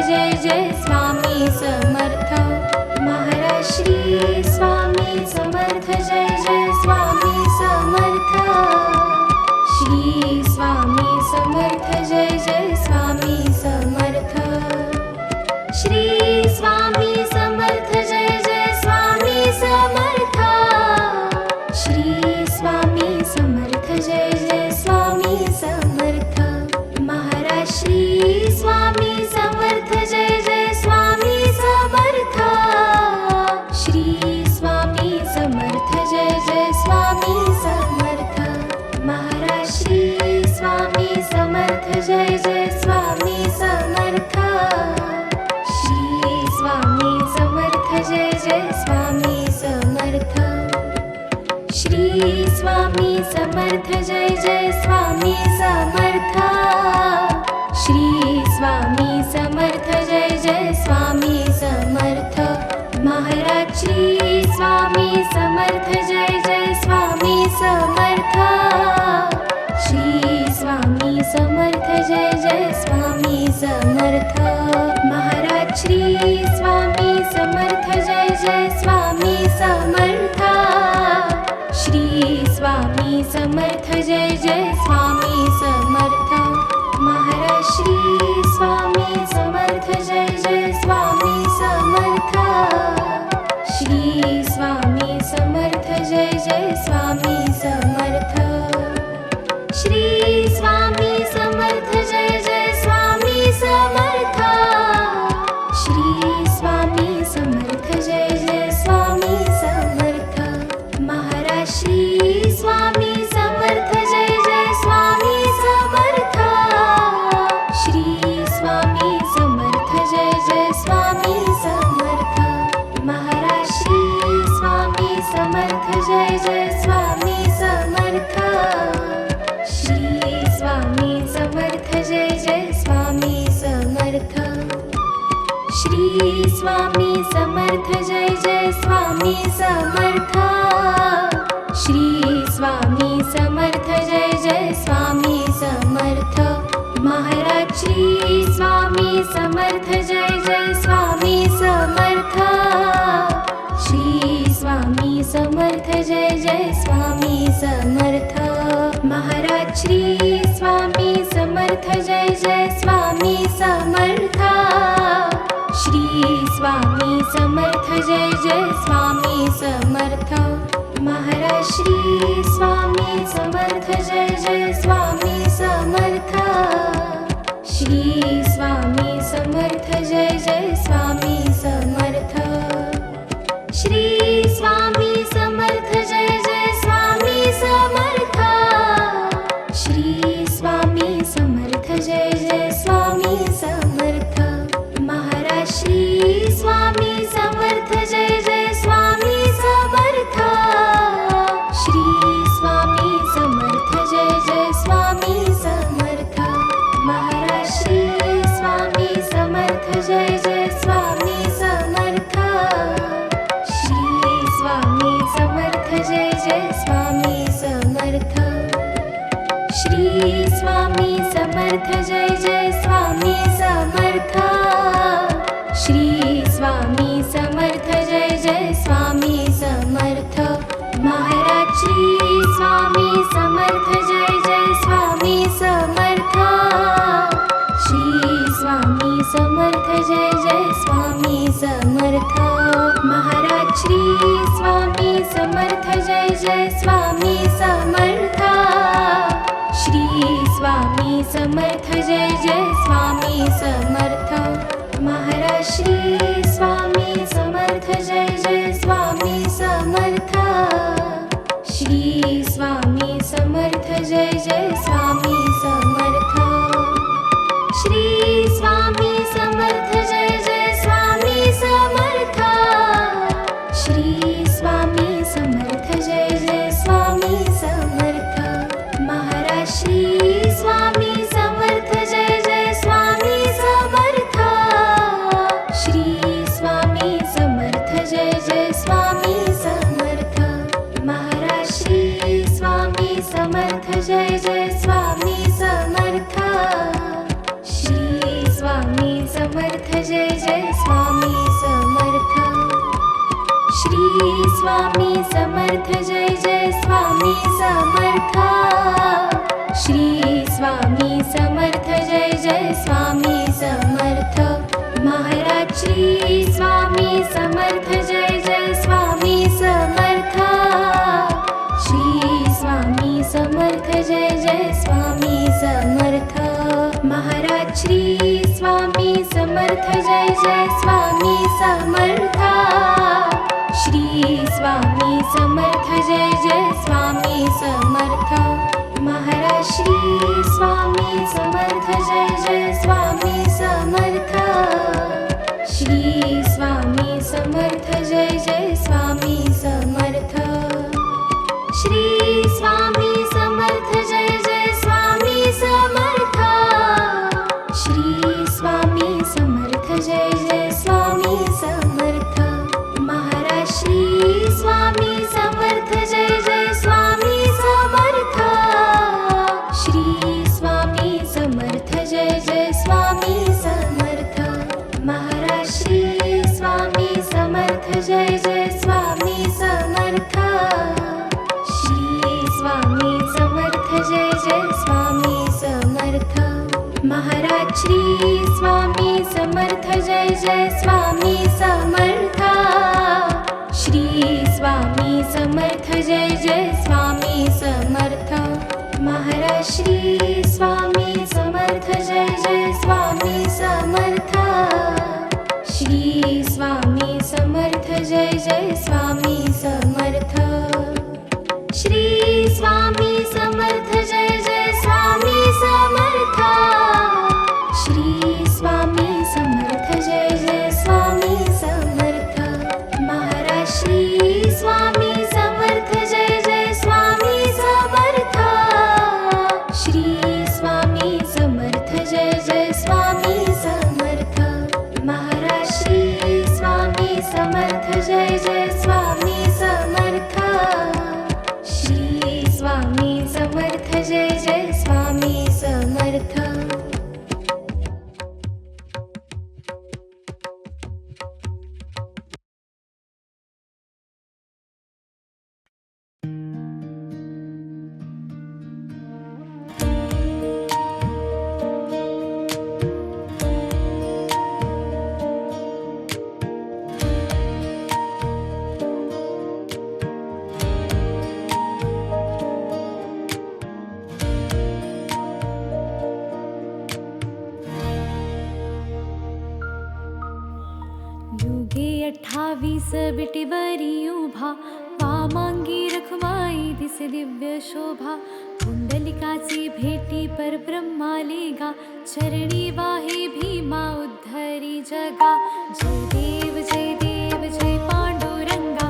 जय जय स्वामी समर्थ महाराज श्री स्वामी समर्थ जय जय स्वामी समर्थ श्री स्वामी समर्थ जय जय स्वामी समर्थ श्री स्वामी समर्थ जय जय स्वामी समर्थ श्री स्वामी समर्थ जय जय स्वामी समर्थ महाराज श्री स्वामी समर्थ जय जय स्वामी समर्थ श्री स्वामी समर्थ जय जय स्वामी समर्थ महाराज श्री स्वामी समर्थ जय जय स्वामी समर्थ श्री स्वामी समर्थ जय जय स्वामी समर्थ श्री स्वामी समर्थ जय जय स्वामी समर्थ श्री स्वामी समर्थ जय जय स्वामी समर्थ महाराज श्री स्वामी समर्थ जय जय स्वामी समर्थ श्री स्वामी समर्थ जय जय स्वामी समर्थ महाराज श्री स्वामी समर्थ जय जय स्वामी समर्थ श्री स्वामी समर्थ जय जय स्वामी समर्थ महाराज श्री स्वामी समर्थ जय जय स्वामी समर्थ श्री स्वामी समर्थ जय जय स्वामी समर्थ श्री स्वामी समर्थ जय जय स्वामी समर्थ श्री स्वामी समर्थ जय जय स्वामी समर्थ महाराज श्री स्वामी समर्थ जय जय स्वामी समर्थ श्री स्वामी समर्थ जय जय स्वामी समर्थ महाराज श्री स्वामी समर्थ जय जय स्वामी समर्थ श्री स्वामी समर्थ जय जय स्वामी समर्थ श्री स्वामी समर्थ जय जय स्वामी समर्थ श्री स्वामी समर्थ जय जय स्वामी समर्थ महाराज श्री स्वामी समर्थ जय जय स्वामी समर्थ श्री स्वामी समर्थ जय जय स्वामी समर्थ महाराज श्री स्वामी समर्थ जय जय स्वामी समर्थ श्री स्वामी समर्थ जय जय स्वामी समर्थ महाराज श्री स्वामी समर्थ जय जय स्वामी समर्थ श्री स्वामी समर्थ जय जय स्वामी समर्थ श्री स्वामी समर्थ जय जय स्वामी समर्थ श्री स्वामी समर्थ जय जय स्वामी समर्थ महाराज श्री स्वामी समर्थ जय जय स्वामी समर्थ श्री स्वामी समर्थ जय जय स्वामी समर्थ महाराज श्री स्वामी समर्थ जय जय स्वामी समर्थ श्री स्वामी समर्थ जय जय स्वामी समर्थ श्री स्वामी समर्थ जय जय स्वामी समर्थ श्री स्वामी समर्थ जय जय स्वामी समर्थ महाराज श्री स्वामी समर्थ जय जय स्वामी समर्थ श्री स्वामी समर्थ जय जय स्वामी समर्थ महाराज श्री स्वामी समर्थ जय जय स्वामी समर्थ श्री स्वामी समर्थ जय जय स्वामी समर्थ महाराज श्री स्वामी समर्थ जय जय स्वामी समर्थ श्री स्वामी समर्थ जय जय स्वामी समर्थ श्री स्वामी समर्थ जय जय स्वामी समर्थ श्री स्वामी समर्थ जय जय स्वामी समर्थ महाराज श्री स्वामी समर्थ जय जय स्वामी समर्थ श्री जय जय स्वामी समर्थ. श्री स्वामी समर्थ जय जय स्वामी समर्थ. श्री स्वामी समर्थ जय जय स्वामी समर्थ. महाराज श्री स्वामी समर्थ जय जय स्वामी समर्थ. श्री स्वामी समर्थ जय जय स्वामी समर्थ. महाराज श्री स्वामी समर्थ जय जय स्वामी समर्थ. श्री स्वामी समर्थ जय जय स्वामी समर्थ. महाराज श्री स्वामी समर्थ जय जय स्वामी समर्थ. श्री स्वामी समर्थ जय जय स्वामी समर्थ. श्री स्वामी समर्थ जय जय स्वामी समर्थ. श्री स्वामी समर्थ जय जय स्वामी समर्थ. महाराज श्री स्वामी समर्थ जय जय स्वामी समर्थ. श्री स्वामी समर्थ जय जय स्वामी समर्थ. महाराज श्री स्वामी समर्थ जय जय स्वामी समर्थ. श्री स्वामी समर्थ जय जय स्वामी समर्थ. महाराज श्री स्वामी समर्थ जय जय स्वामी समर्थ. श्री स्वामी समर्थ जय जय स्वामी समर्थ. महाराज श्री स्वामी समर्थ जय जय स्वामी समर्थ. श्री स्वामी समर्थ जय जय स्वामी समर्थ. श्री स्वामी समर्थ जय जय स्वामी समर्थ. श्री स्वामी समर्थ जय जय स्वामी समर्थ. महाराज श्री स्वामी समर्थ जय जय स्वामी समर्थ. श्री स्वामी समर्थ जय जय स्वामी समर्थ. महाराज श्री स्वामी समर्थ जय जय स्वामी समर्थ. श्री स्वामी समर्थ जय जय स्वामी समर्थ. युगे 28 बिटीवरी उभा, वामांगी रखमाई दिसे दिव्य शोभा. कुंडलिकाची भेटी परब्रह्माले गा, चरणी वाहे भीमा उद्धरी जगा. जय देव जय पांडुरंगा,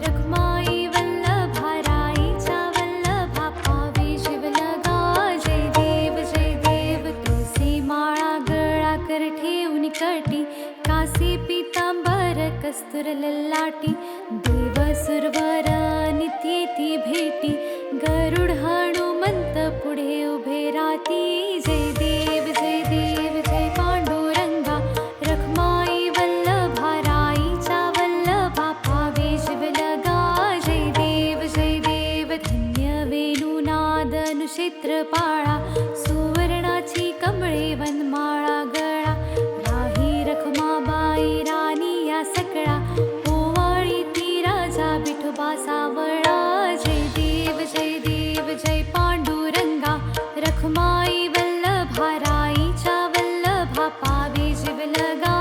रखमाई वल्लभा राईच्या वल्लभा पावे शिवलगा. जय देव तुळसी माळा गळा कर ठेवून कटी, कासे पीतांबर कस्तुर ललाटी. देव सुरवर नित्येती भेटी, गरुड हनुमंत पुढे उभे राती. जय देव जय पांडुरंगा, रखमाई वल्लभा राईच्या वल्लभा पावे शिवलगा. जय देव धन्य वेणुनाद अनुक्षेत्रपाळा, सुवर्णाची कमळे वनमाळा गळा. राही रखमाबाई राणी या सकळा, ओवाळी ती राजा विठोबा सावळा. जय देव जय पांडुरंगा, रखमाई वल्लभा राईच्या वल्लभा पावे शिवलगा.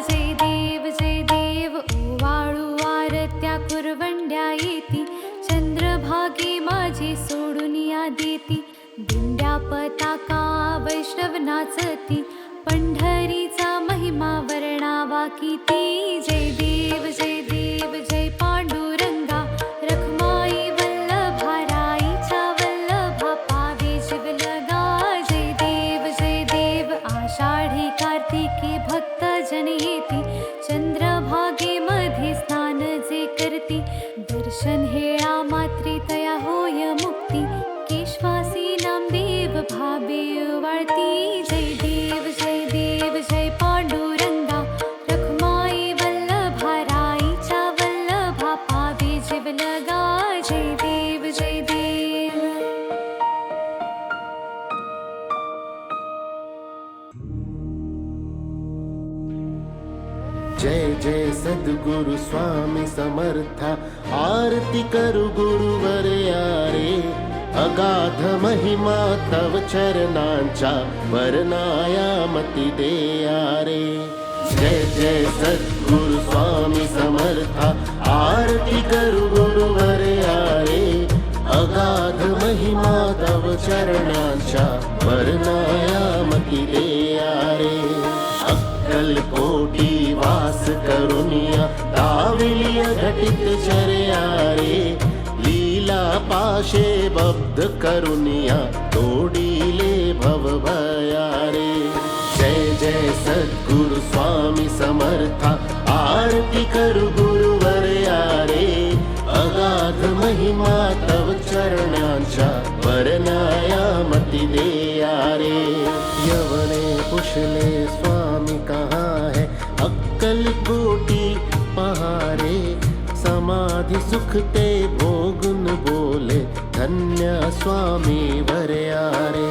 जय देव ओवाळू आरत्या कुरवंड्या येती, चंद्रभागे माझी सोडून या देती. दिंड्या पताका वैष्णव नाचती, पंढरीचा महिमा वर्णावा किती. जय देव जय पांडुरंगा, रखमाई वल्लभा राईच्या वल्लभा पावे शिवलगा. जय देव आषाढी कार्तिकी भक्त जन येती, चंद्रभागे मध्ये स्नान जे करती. दर्शन हेळा मात्रे तया होय मुक्ती, केशवासी नामदेव भावे वाळती. जय देव जय पांडुरंगा, जय जय सद्गुरु स्वामी समर्था, आरती करू गुरुवर यारे. अगाध महिमा तव चरणांच्या, वर्णाया मती दे यारे. जय जय सद्गुरु स्वामी समर्था, आरती करू गुरुवर यारे. अगाध महिमा तव चरणांच्या, वर्णाया मती दे यारे. अक्कलकोटी वास करुनिया, दाविलिय घटित चर्या रे. लीला पाशे बब्ध करुनिया, तोडीले भव भया रे. जय जय सद्गुरु स्वामी समर्था, आरती करू गुरुवर यारे. अगाध महिमा तव चरणांच्या, वर्णाया मती दे यारे. यवने पुछले स्वामी कहाँ है, अक्कलकोटी पहारे. समाधि सुख ते भोगुन बोले, धन्य स्वामी वरयारे.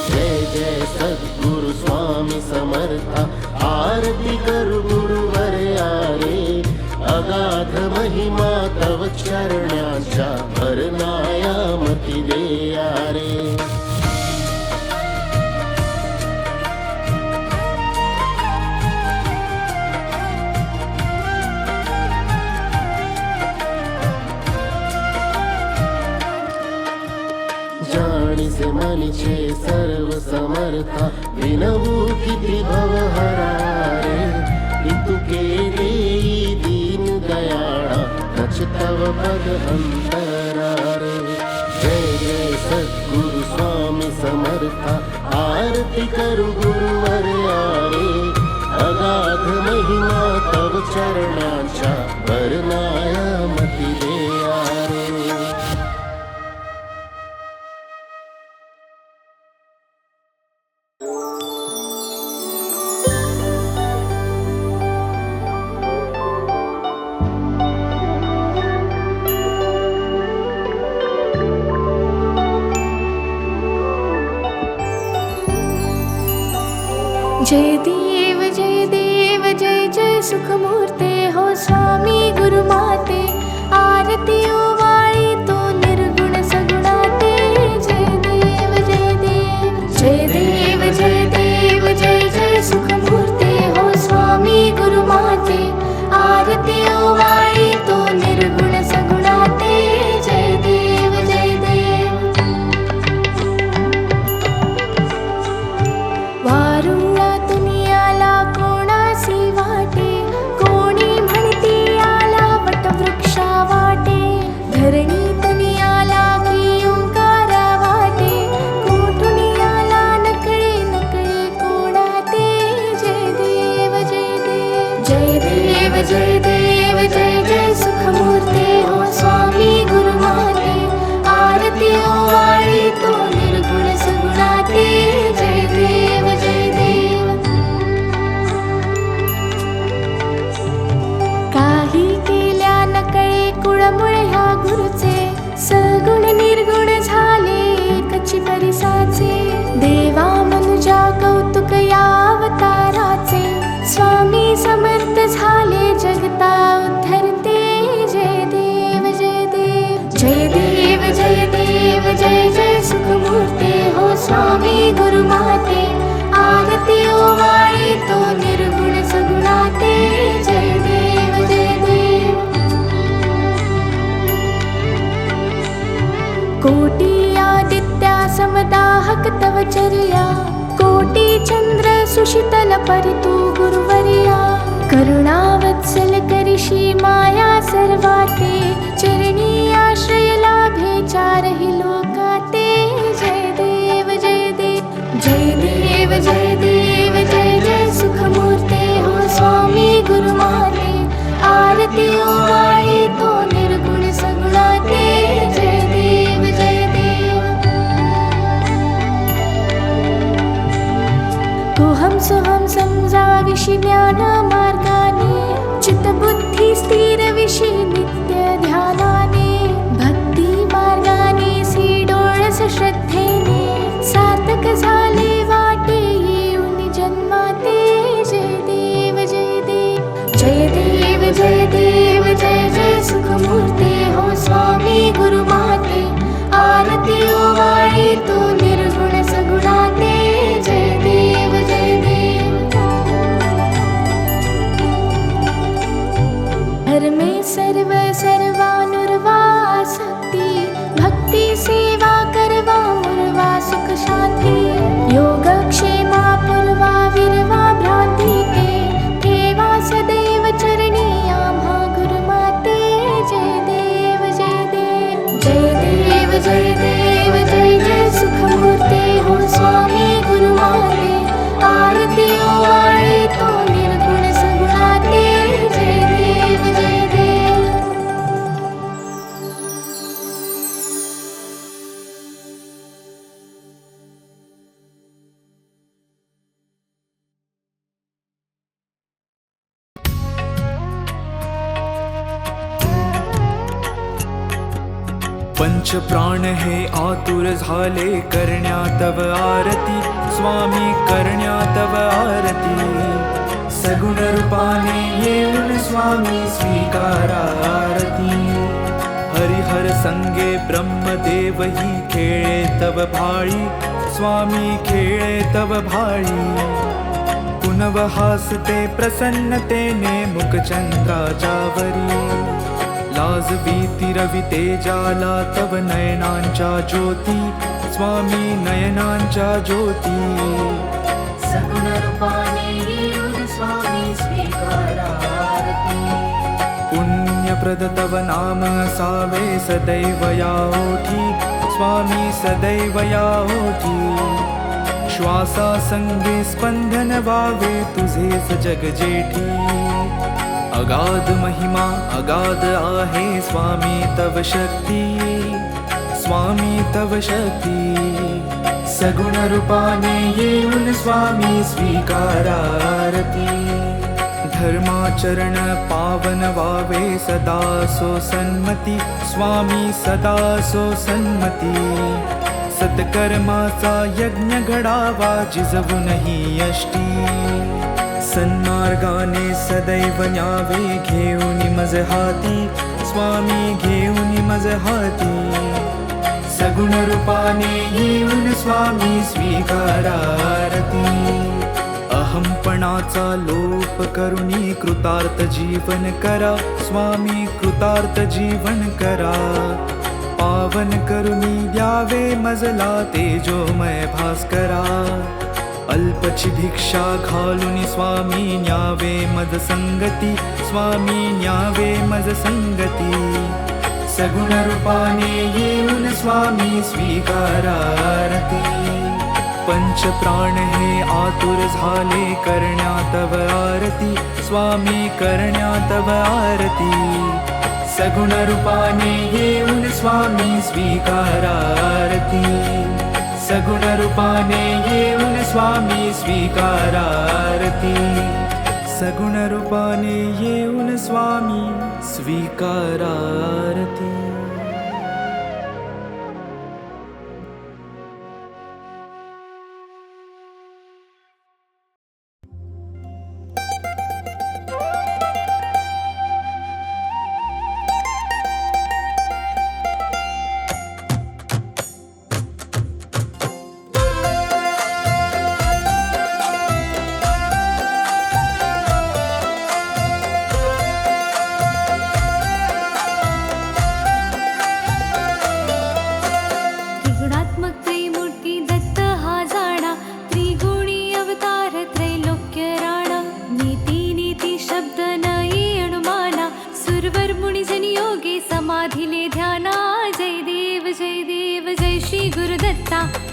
जय जय सद्गुरु स्वामी समर्था, आरती करू गुरुवर यारे. अगाध महिमा तव चरणांच्या, वर्णाया मती दे यारे. जाणीसे मनीचे सर्व समर्था, विनवू किती भवहरारे. इतुके देई दीन दयाळा, नच तव पद अंतरारे. जय जय सद्गुरु स्वामी समर्था, आरती करू गुरुवर यारे. अगाध महिमा तव चरणांच्या, वर्णाया मती दे यारे. जय देव जय देव जय जय सुखमूर्ते हो स्वामी गुरुमाते. आरती ओवाळी तो निर्गुण सगुणाते. जय देव जय देव जय देव जय देव जय जय सुखमूर्ते हो स्वामी गुरुमाते. आरती ओवाळी तो निर्गुण सगुणाते. जय देव जय देव. वारुळा दुनियाला कोणासी वाटे, कोणी म्हणती आला वटवृक्षा वाटे. धरणी तनियाला की ओंकारा वाटे, कोठुनी आला नकळे नकळे कोणाते. जय देव जय देव जय देव जय देव जय जय सुखमूर्ते हो स्वामी गुरुमाते. आरती ओवाळी तो निर्गुण सगुणाते. जय देव जय देव. काही केल्या नकळे कुळमुळे ह्या गुरुचे, सगुण निर्गुण झाले एकची परिसाचे. देवा मनुजा कौतुक या अवताराचे, स्वामी समर्थ झाले जगता उद्धरते. जय देव जय देव जय देव जय देव जय जय सुखमूर्ते हो स्वामी गुरुमाते. आरती ओवाळी तो निर्गुण सगुणाते. जय देव जय देव. कोटी आदित्या समदाहक तव चर्या, कोटी चंद्र सुशीतल परितु गुरुवर्या. करुणावत्सल करिषी माया सर्वाते, चरणी आश्रय लाभे चारही लोकाते. जय देव जय देव जय देव जय देव जय जय सुखमूर्ते हो स्वामी गुरुमाते. आरती ओवाळी तो निर्गुण सगुणाते. जय देव जय देव. कोहम सोहम समजाविषी ज्ञान मार्गाने, चित्तबुद्धी स्थिर विषी नित्य ध्यानाने. भक्ती मार्गाने जय देव जय जय सुखमूर्ते हो स्वामी गुरुमाते आरती ओवाळी तू निर्गुण सगुणाते जय देव जय देव धर्मे सर्व सर्वानुर्वा शक्ती भक्ती सेवा करवा मुर्वा सुख शांती योगक्षेमा पूर्वा विरवा भ्रांती ते ठेवा सदैव चरणी आम्हा गुरुमाते जय देव जय देव जय देव जय देव जय जय सुखमूर्ते हो स्वामी गुरुमाते आरती ओवाळी तो निर्गुण सगुणाते जय देव जय देव पंच प्राण हे आतुर झाले करण्या तव आरती स्वामी करण्या तव आरती सगुण रूपाने येऊन स्वामी स्वीकारा आरती हरिहर संगे ब्रह्मदेव ही खेळे तव भाळी स्वामी खेळे तव भाळी पुनव हासते प्रसन्नतेने मुखचंद्राच्या वरी लाज भीती रवी तेजाला तव नयनांच्या ज्योती स्वामी नयनांच्या ज्योती सगुण रूपाने येऊन स्वामी स्वीकारा आरती पुण्यप्रद तव नाम असावे सदैव या ओठी स्वामी सदैव या ओठी श्वासा संगे स्पंदन व्हावे तुझेच जग जेठी अगाध महिमा अगाध आहे स्वामी तव शक्ती स्वामी तव शक्ती सगुण रूपाने येऊन स्वामी स्वीकारा आरती धर्माचरण पावन व्हावे सदा सो सन्मती स्वामी सदा सो सन्मती सत्कर्माचा यज्ञ घडावा जिजवूनही यष्टी सन्मार्गाने सदैव न्यावे घेऊन मज हाती स्वामी घेऊन मज हाती सगुण रूपाने येऊन स्वामी स्वीकारा आरती अहंपणाचा लोप करुणी कृतार्थ जीवन करा स्वामी कृतार्थ जीवन करा पावन करुणी द्यावे मजला तेजोमय भास्करा अल्पची भिक्षा घालून स्वामी न्यावे मज संगती स्वामी न्यावे मज संगती सगुण रूपाने येऊन स्वामी स्वीकारा आरती पंच प्राण हे आतुर झाले करण्या तव आरती स्वामी करण्या तव आरती सगुण रूपाने येऊन स्वामी स्वीकारा आरती सगुण रूपाने येऊन स्वामी स्वीकारा आरती सगुण रूपाने येऊन स्वामी स्वीकारा आरती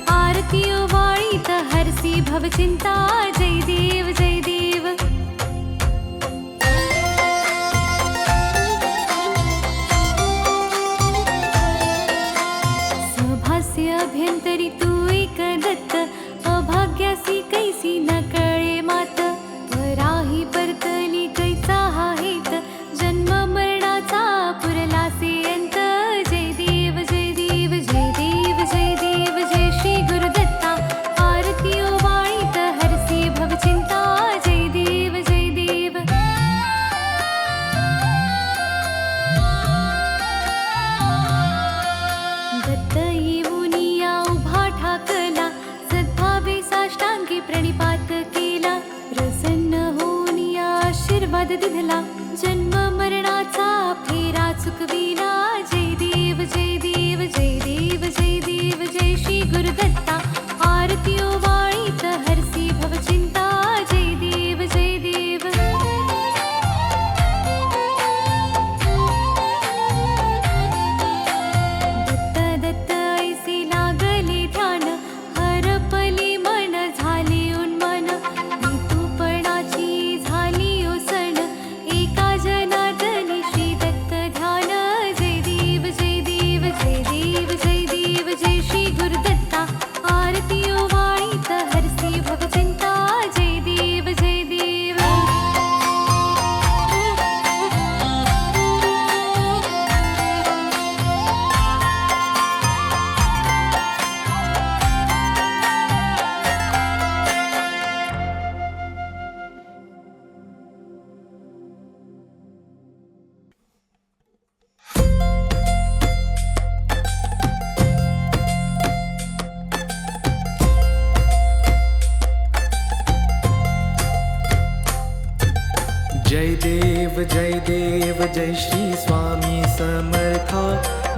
आरती ओवाळी हरसी भवचिंता जय देव जय देव सभास्य अभ्यंतरी तू एक दत्त अभाग्यासी कैसी न कळे मात वराही परतली कैचा हा हेत जन्म मरणाचा पुरलासे अंत जय देव जय देव जय देव जय देव जय श्री गुरुदत्ता आरती ओवाळी हरसी भवचिंता जन्म मरणाचा फेरा चुकविला. जय देव जय देव जय देव जय देव जय श्री गुरुदत्ता. आरती ओवाळीत हरसी भवचिंता. जय देव जय देव. दत्त दत्त ऐसे लागले ध्यान, हरपली मन झाले उन्मन. नितूपणाची झाली ओसण, एका जनार्दनी श्री दत्त ध्यान. जय देव जय देव जय देव जय देव जय श्री गुरुदत्ता. आरती ओवाळीत हरसी भवचिंता. जय देव जय देव. जय देव जय श्री स्वामी समर्था.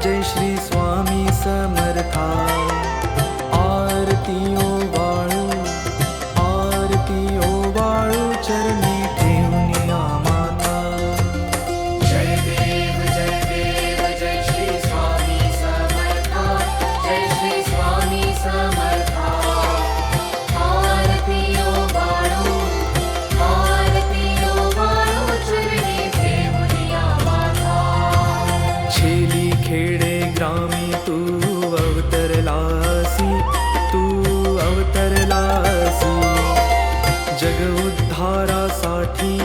जय श्री स्वामी समर्था. आरती ओवाळू, आरती ओवाळू चरणी ठेवून माता. जय देव जय श्री स्वामी समर्था. जय श्री स्वामी समर्था. आरती ओवाळू, आरती ओवाळू चरणी ठेवूया माता. छेली खेडे ग्रामी तू अवतरलासी, तू अवतरलासी. जग उद्धारासाठी,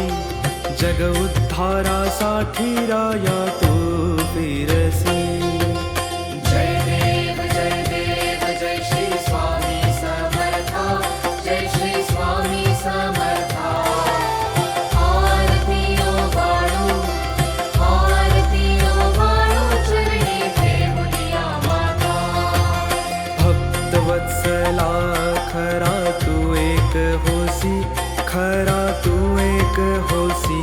जग उद्धारासाठी राया तू फिरसी. जय देव जय श्री स्वामी समर्था. जय श्री स्वामी समर्था. आरती ओवाळू, आरती ओवाळू चरणी ठेवूया माता. भक्तवत्सला खरा तू एक होसी, खरा तू एक होसी.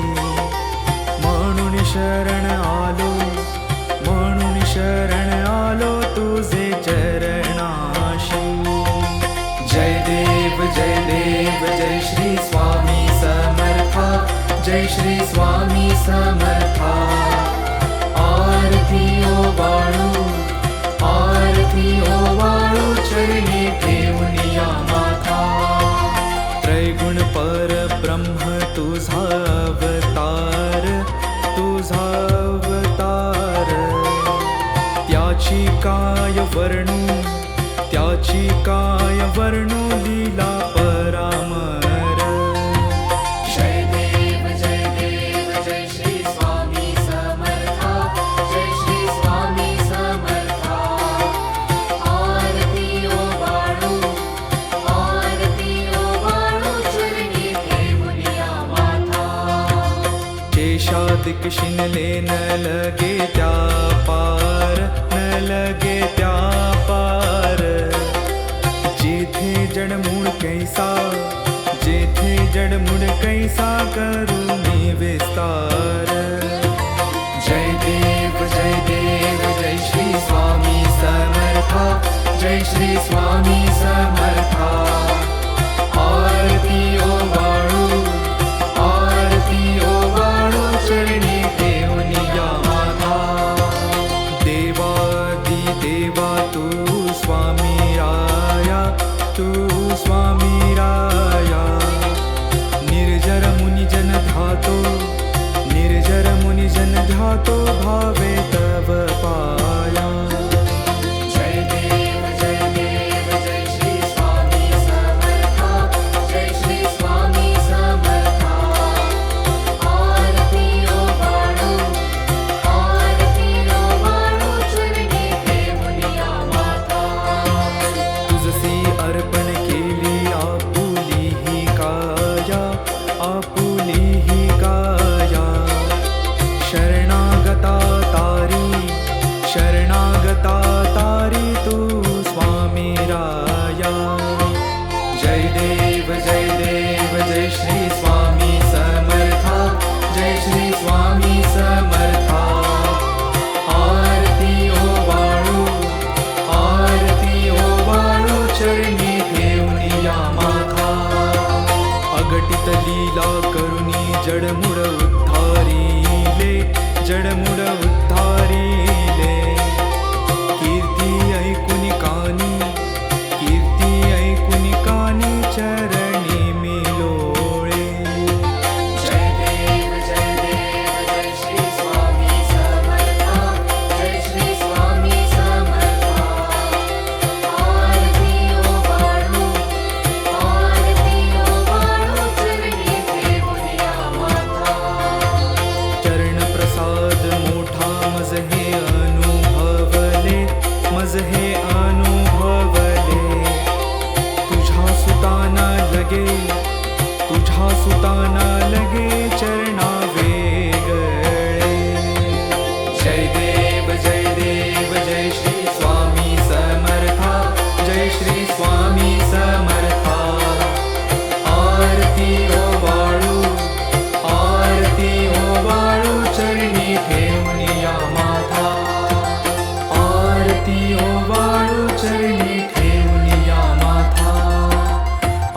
म्हणून शरण आलो, म्हणून शरण आलो तुझे चरणाशी. जय देव जय श्री स्वामी समर्था. जय श्री स्वामी समर्था. आरती ओवाळू, आरती ओवाळू चरणी ठेवूया माता. त्रैगुण परब्रह्म तुझा अवतार, तुझा अवतार. त्याची काय वर्णू, त्याची काय वर्णू लीला परामर. जय देव जय श्री स्वामी समर्था. जय श्री स्वामी समर्था. आरती ओवाळू, आरती ओवाळू चरणी ठेवूया माता. केशादिक शिनले न लगे त्या पार, न लगे त्या पार. जेथे जडमूळ कैसा, जेथे जडमूळ कैसा करू मी विस्तार. जय देव जय श्री स्वामी समर्था. जय श्री स्वामी समर्था. आरती ओवाळू, आरती ओवाळू चरणी ठेवूया माता. देवादी देवा तू स्वामी राया, तू स्वामी राया. निर्जर मुनिजन ध्यातो, निर्जर मुनिजन ध्यातो भावे तव पाया. जय देव जय श्री स्वामी समर्था. जय श्री स्वामी समर्था. आरती ओवाळू, आरती ओवाळू चरणी ठेवूया माता. तुझसी अर्पण केली आपुली ही काया, आपुली ही काया. शरणागता तारी, स्वामी समर्था आरती ओवाळू चरणी ठेवूनिया माथा अगटित लीला करुणी जडमुड उद्धारिले कीर्ती ऐकुनि कानी चरणी मिलोळे जय देव जय श्री स्वामी समर्था जय श्री स्वामी समर्था आरती ओवाळू चरणी ठेवूनिया माथा चरण प्रसाद मोठा मज हे अनुभवले तुझा सुताना लगे चरणा वेगळे जय देव जय श्री स्वामी समर्था जय श्री स्वामी समर्था आरती ओवाळू चरणी ठेवूनिया माथा आरती ओवाळू चरणी ठेवूनिया माथा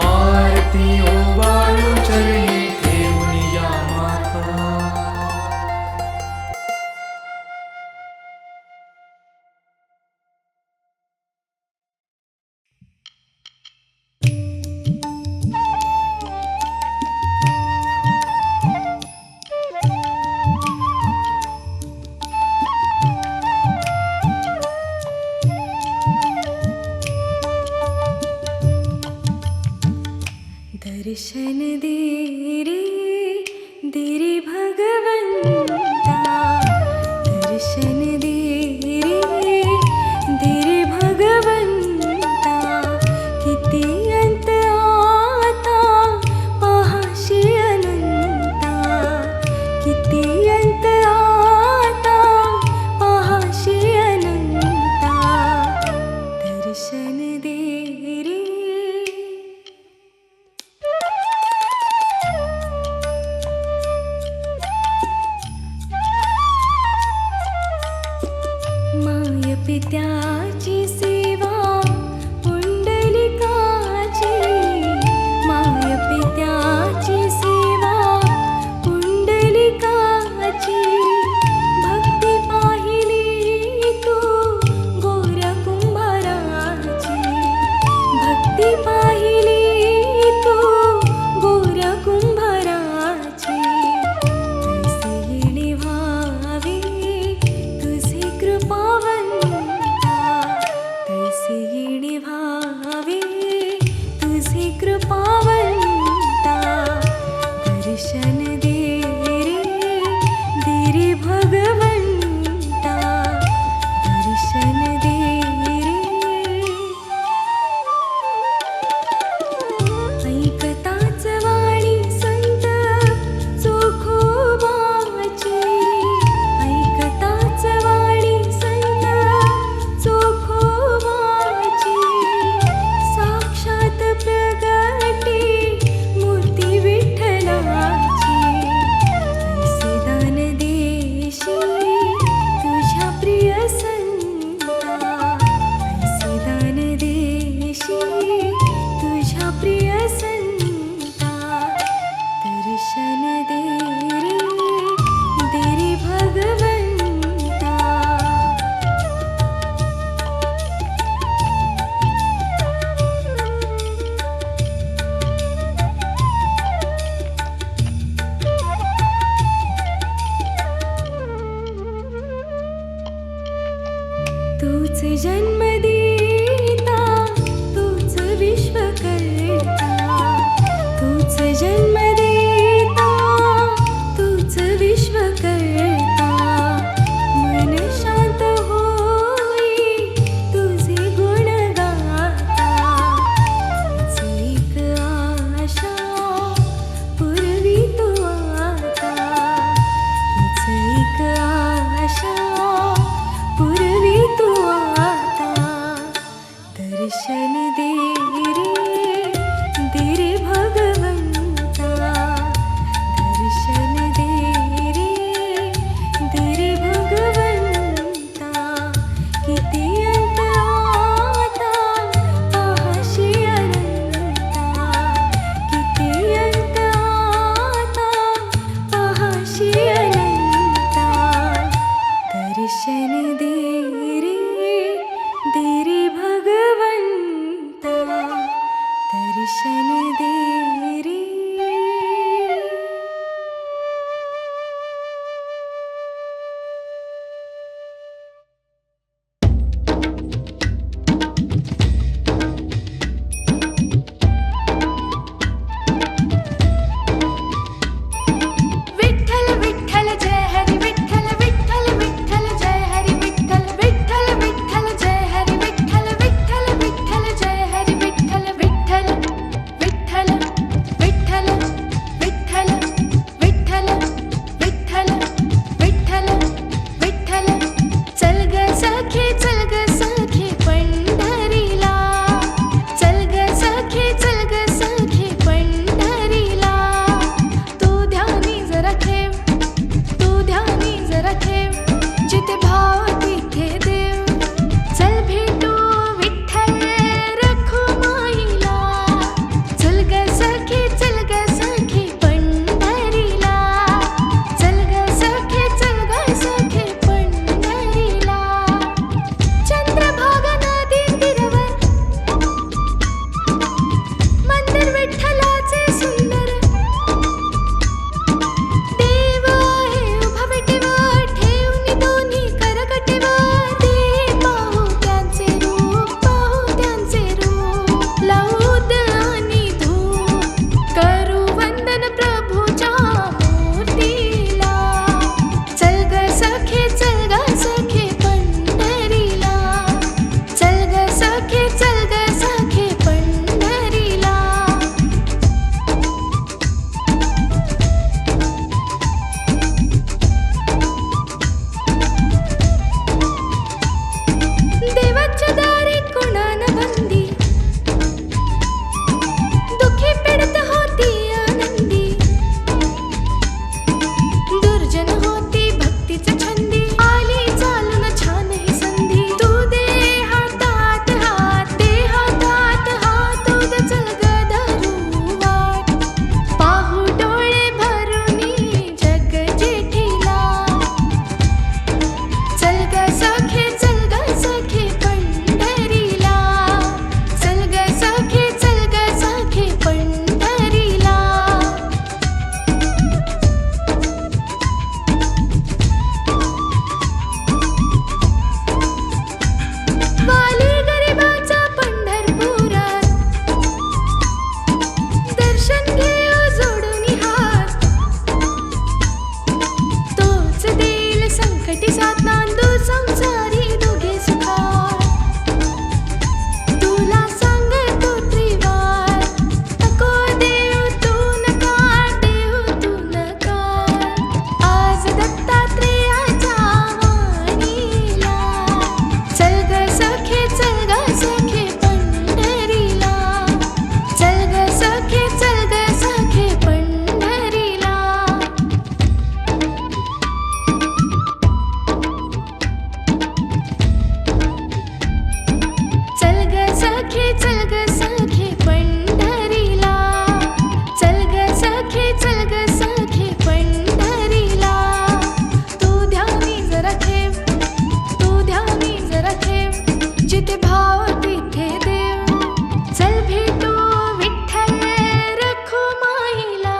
आरती ओवाळू चरणी ठेवूनिया माथा दर्शन दे रे भगवंता दर्शन दे रे भगवंता किती अंत आता पाहाशी अनंता किती अंत आता पाहाशी अनंता दर्शन दे रे माय पित्याची सेवा पुंडलिकाची माय पित्याची सेवा पुंडलिकाची भक्ती पाहिली तू गोऱ्या कुंभाराची भक्ती पाहिली तू गोऱ्या कुंभाराची तैसे येणे व्हावे तुझे कृपावंता तैसे येणे व्हावे तुझे कृपावंता दर्शन दे रे भगवंता दर्शन दे ऐकताच वाणी संत चोखोबाची ऐकताच वाणी संत चोखोबाची साक्षात प्रगटी मूर्ती विठ्ठलाची ऐसे दान देशी तुझ्या प्रिय संता ऐसे दान देशी तुझ्या प्रिय संता दर्शन दे रे भगवंता तूच जन्म देता तूच विश्व करता तूच जन्म देता तूच विश्व करता मन शांत होई तुझे गुण गाता हीच एक आशा पूर्वी तू आता हीच एक आशा पूर्वी तू आता दर्शन दे रे भगवंता दर्शन दे रे खटिसात नांदू संसारी दोघे सुखार. तुला सांगतो त्रिवार, नको देऊ तू नकार, देऊ तू नकार. आज दत्तात्रेयाच्या वाणीला चल ग सखे, चल ग सखे पंढरीला. चल ग सखे, चल ग सखे पंढरीला. चल ग सखे, चल ग सखे पंढरीला. चल ग सखे, चल ग सखे पंढरीला. तू ध्यानी जरा ठेव, तू ध्यानी जरा ठेव, जिथे भाव तिथे देव. चल भेटू विठ्ठल रखुमाईला.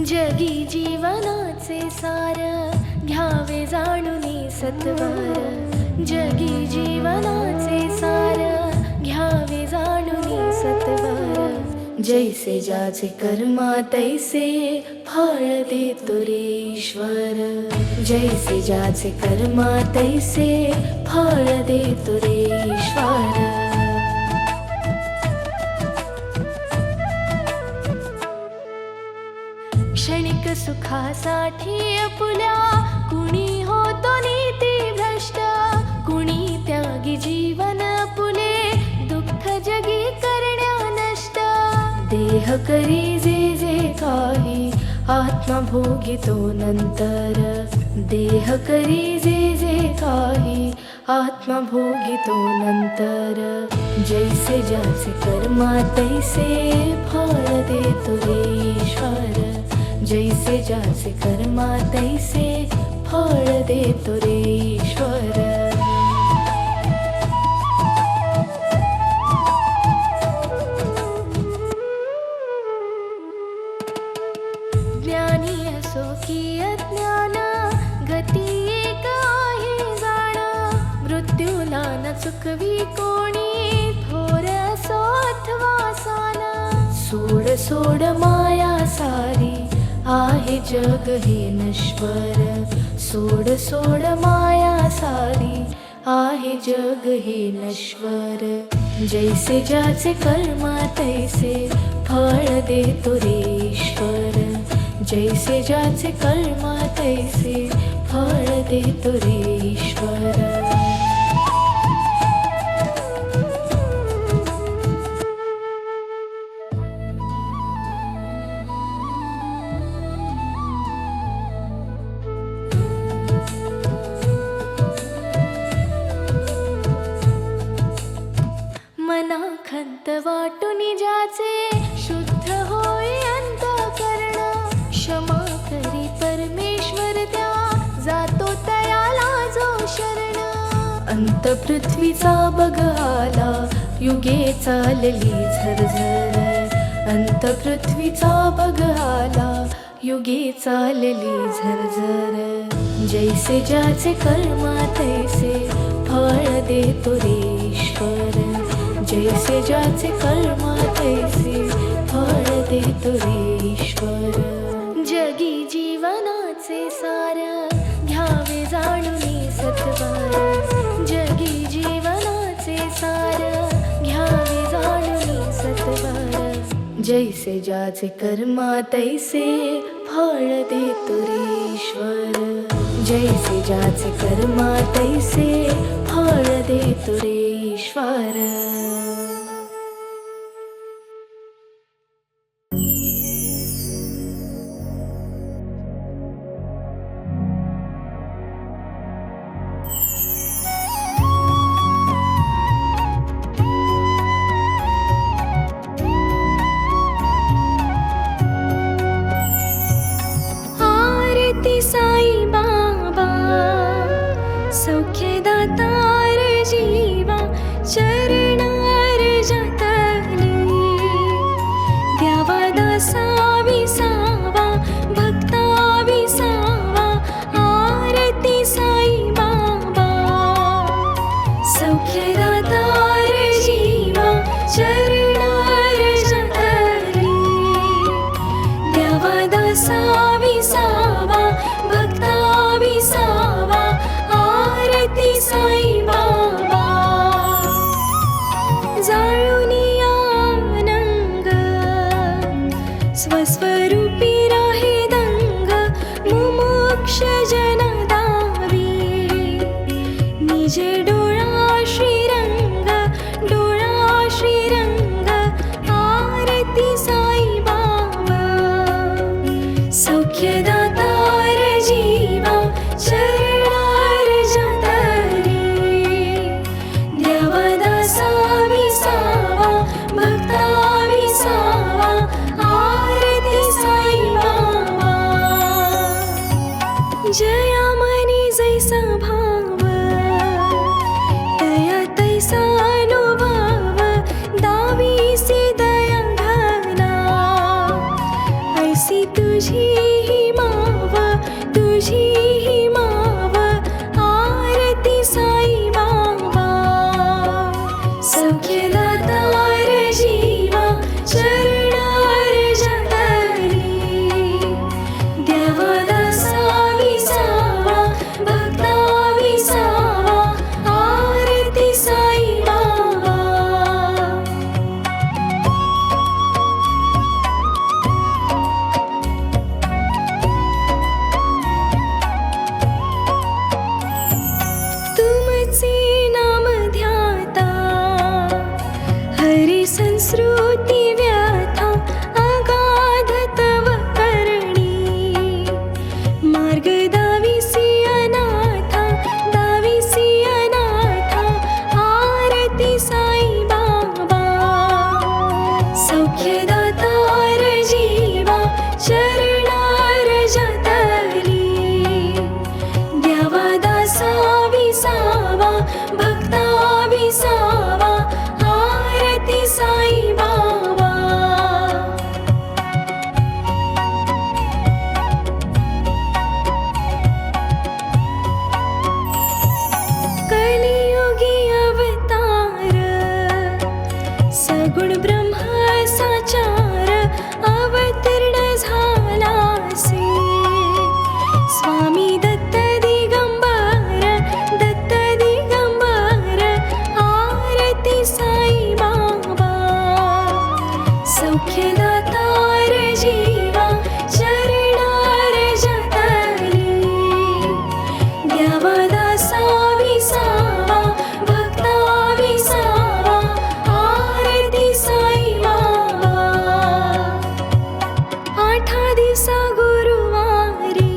जगी जीवनाचे सार, घ्यावे जाणूनी सत्वर. जगी जीवनाचे सार, घ्यावे जाणूनी सत्वर. जैसे ज्याचे कर्मा तैसे फळ देतो रे ईश्वर. जैसे ज्याचे कर्मा तैसे फळ देतो रे ईश्वर. क्षणिक सुखासाठी आपुल्या कुणी होतो नीती भ्रष्ट. कुणी त्यागी जीवन आपुले, दुःख जगी करण्या नष्ट. देह करी जे जे काही, आत्मा भोगितो नंतर. देह करी जे जे काही, आत्मा भोगितो नंतर. जैसे ज्याचे कर्मा तैसे फळ देतो रे ईश्वर. जैसे ज्याचे कर्मा तैसे फळ देतो रे ईश्वर. ज्ञानी असो की अज्ञान, गती एक आहे जाण. मृत्यूला न चुकवी कोणी, थोर असो अथवा सान. सोड सोड माया सारी, आहे जग हे नश्वर. सोड सोड माया सारी, आहे जग हे नश्वर. जैसे ज्याचे कर्मा तैसे फळ देतो रे ईश्वर. जैसे ज्याचे कर्मा तैसे फळ देतो रे ईश्वर. मना खंत वाटूनी ज्याचे, शुद्ध होई अंतःकरण. क्षमा करी परमेश्वर त्या, जातो तयाला जो शरण. अंत पृथ्वीचा बघ आला, युगे चालली झरझर. अंत पृथ्वीचा बघ आला, युगे चालली झरझर. जैसे ज्याचे कर्मा तैसे फळ देतो रे ईश्वर. जैसे ज्याचे कर्मा तैसे फळ देतो रे ईश्वर. जगी जीवनाचे सार, घ्यावे जाणूनी सत्वर. जगी जीवनाचे सार, घ्यावे जाणूनी सत्वर. जैसे ज्याचे कर्मा तैसे फळ देतो रे ईश्वर. जैसे ज्याचे कर्मा तैसे फळ देतो रे ईश्वर. सौख्यदातार जीवा चरणार जातली. स्वस्वरूपी राहे दंग मुमुक्ष जन दावी निज डोळा श्रीरंग आरती साई बाबा सौख्यदातार जीवा चरणार जातरी देवदासा विसावा भक्ता विसावा आरती साई बाबा जया मनी जैसा भाव दया तैसा अनुभव दावीसी दया घना ऐसी तुझी ही माव आरती साई बाबा सौख्यदातार जीवा चरणार जातरी देवदासा विसावा भक्ता विसावा आरती साई बाबा तुमचे नाम ध्याता हरी संस्कृती व्याथा अगाध तव करणी मार्ग दाविसी अनाथा आरती साई बाबा सौख्यदातार जीवा चरणार जातरी देवदासा विसावा भक्ता विसावा आरती साई बाबा कलियुगी अवतार सगुण ब्रह्म साचार अवतीर्ण झालासे स्वामी दत्त दिगंबर आरती साई बाबा सौख्यदातार जीवा चरणार जातरी देवदासा विसावा भक्ता विसावा आरती साई बाबा आठा दिवसा गुरुवारी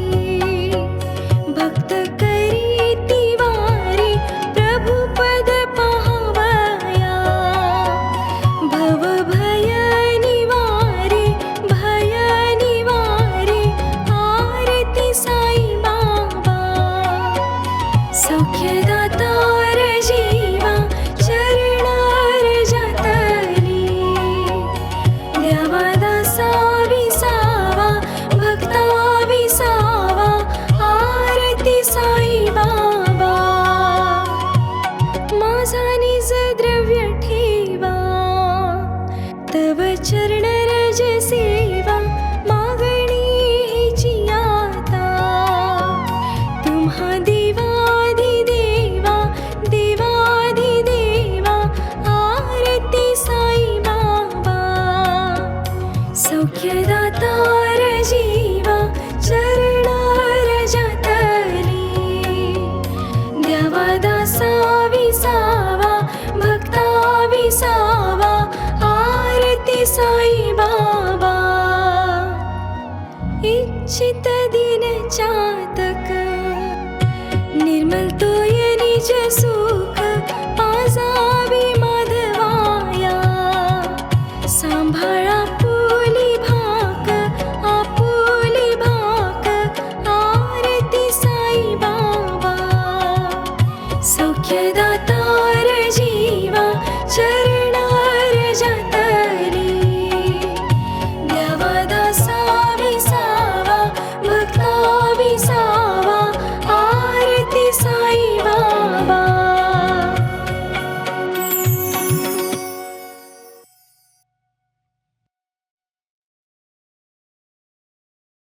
भक्त करी तिवारी प्रभु पद पाहावया भव भय निवारी आरती साई बाबा सौख्यदातार जीवा चरणार जातरी देवदासा विसावा भक्ता विसावा आरती साई बाबा माझा निज द्रव्य ठेवा तव चरण रजसे